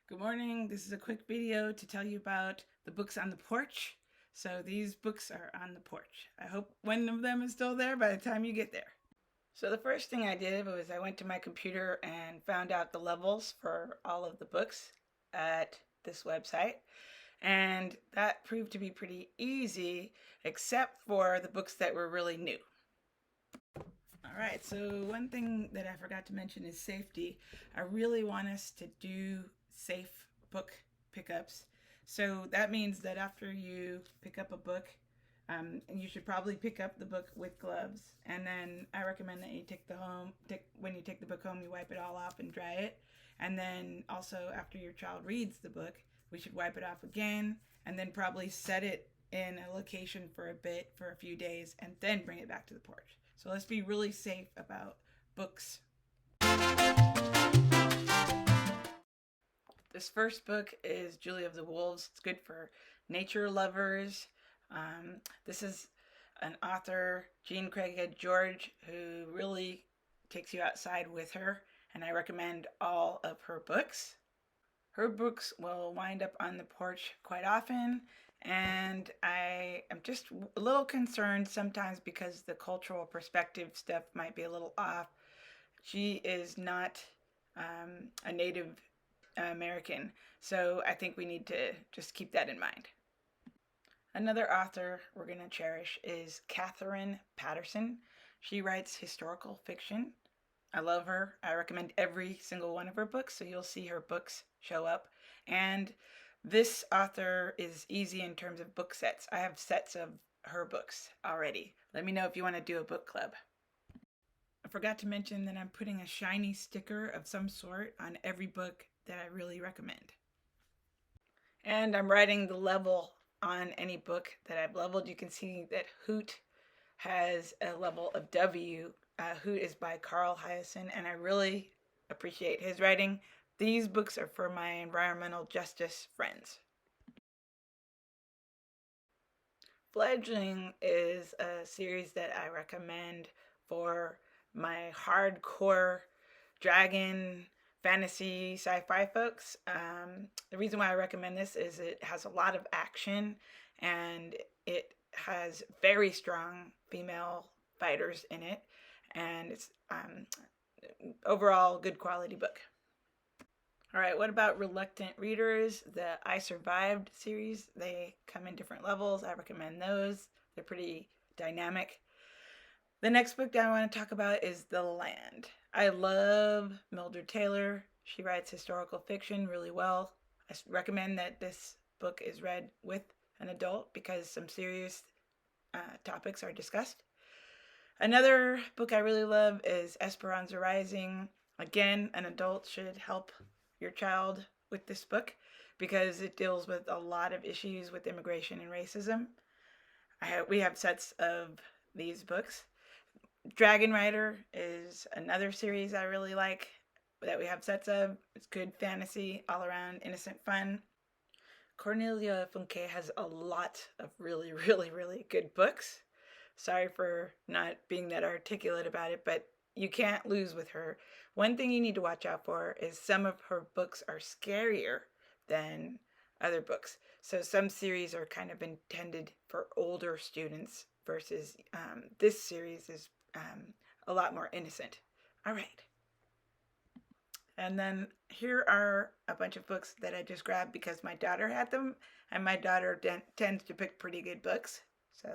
Good morning. This is a quick video to tell you about the books on the porch. So these books are on the porch. I hope one of them is still there by the time you get there. So the first thing I did was I went to my computer and found out the levels for all of the books at this website. And that proved to be pretty easy, except for the books that were really new. All right, so one thing that I forgot to mention is safety. I really want us to do safe book pickups. So that means that after you pick up a book, you should probably pick up the book with gloves. And then I recommend that you when you take the book home, you wipe it all off and dry it. And then also after your child reads the book, we should wipe it off again and then probably set it in a location for a few days, and then bring it back to the porch. So let's be really safe about books. This first book is Julie of the Wolves. It's good for nature lovers. This is an author, Jean Craighead George, who really takes you outside with her, and I recommend all of her books. Her books will wind up on the porch quite often, and I am just a little concerned sometimes because the cultural perspective stuff might be a little off. She is not a Native American, so I think we need to just keep that in mind. Another author we're going to cherish is Katherine Paterson. She writes historical fiction. I love her. I recommend every single one of her books, so you'll see her books show up. And this author is easy in terms of book sets. I have sets of her books already. Let me know if you want to do a book club. I forgot to mention that I'm putting a shiny sticker of some sort on every book that I really recommend. And I'm writing the level on any book that I've leveled. You can see that Hoot has a level of W. Hoot is by Carl Hyacin, and I really appreciate his writing. These books are for my environmental justice friends. Fledgling is a series that I recommend for my hardcore dragon fantasy sci-fi folks. The reason why I recommend this is it has a lot of action, and it has very strong female fighters in it, and it's overall good quality book. All right, what about reluctant readers? The I Survived series, they come in different levels. I recommend those. They're pretty dynamic. The next book that I want to talk about is The Land. I love Mildred Taylor. She writes historical fiction really well. I recommend that this book is read with an adult because some serious topics are discussed. Another book I really love is Esperanza Rising. Again, an adult should help your child with this book because it deals with a lot of issues with immigration and racism. We have sets of these books. Dragon Rider is another series I really like that we have sets of. It's good fantasy, all around innocent fun. Cornelia Funke has a lot of really, really, really good books. Sorry for not being that articulate about it, but you can't lose with her. One thing you need to watch out for is some of her books are scarier than other books. So some series are kind of intended for older students versus this series is a lot more innocent. All right. And then here are a bunch of books that I just grabbed because my daughter had them, and my daughter tends to pick pretty good books. So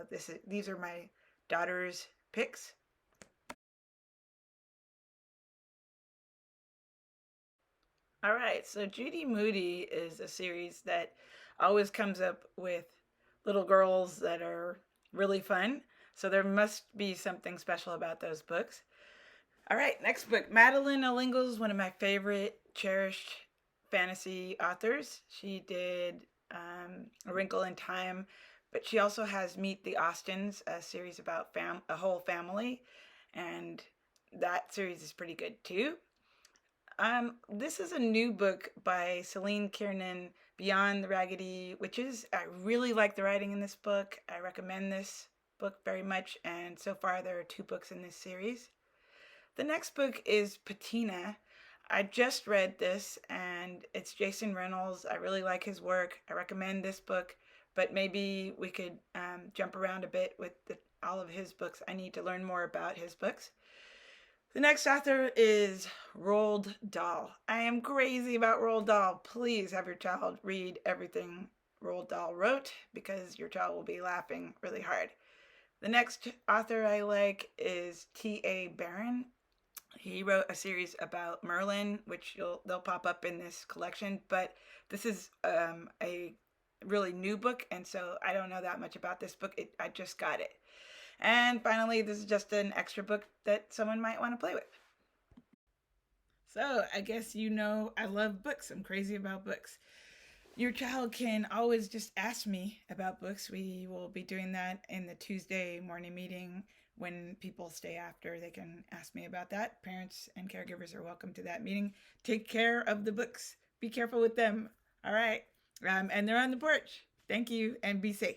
these are my daughter's picks. All right, so Judy Moody is a series that always comes up with little girls that are really fun. So there must be something special about those books. All right, next book. Madeleine L'Engle is one of my favorite, cherished fantasy authors. She did A Wrinkle in Time, but she also has Meet the Austins, a series about a whole family, and that series is pretty good too. This is a new book by Celine Kiernan, Beyond the Raggedy Witches. I really like the writing in this book. I recommend this book very much, and so far there are 2 books in this series. The next book is Patina. I just read this, and It's Jason Reynolds. I really like his work. I recommend this book, but maybe we could jump around a bit with all of his books. I need to learn more about his books. The next author is Roald Dahl. I am crazy about Roald Dahl. Please have your child read everything Roald Dahl wrote because your child will be laughing really hard. The next author I like is T.A. Barron. He wrote a series about Merlin, which they'll pop up in this collection, but this is a really new book, and so I don't know that much about this book. I just got it. And finally, this is just an extra book that someone might want to play with. So I guess you know I love books. I'm crazy about books. Your child can always just ask me about books. We will be doing that in the Tuesday morning meeting. When people stay after, they can ask me about that. Parents and caregivers are welcome to that meeting. Take care of the books. Be careful with them. All right. And they're on the porch. Thank you and be safe.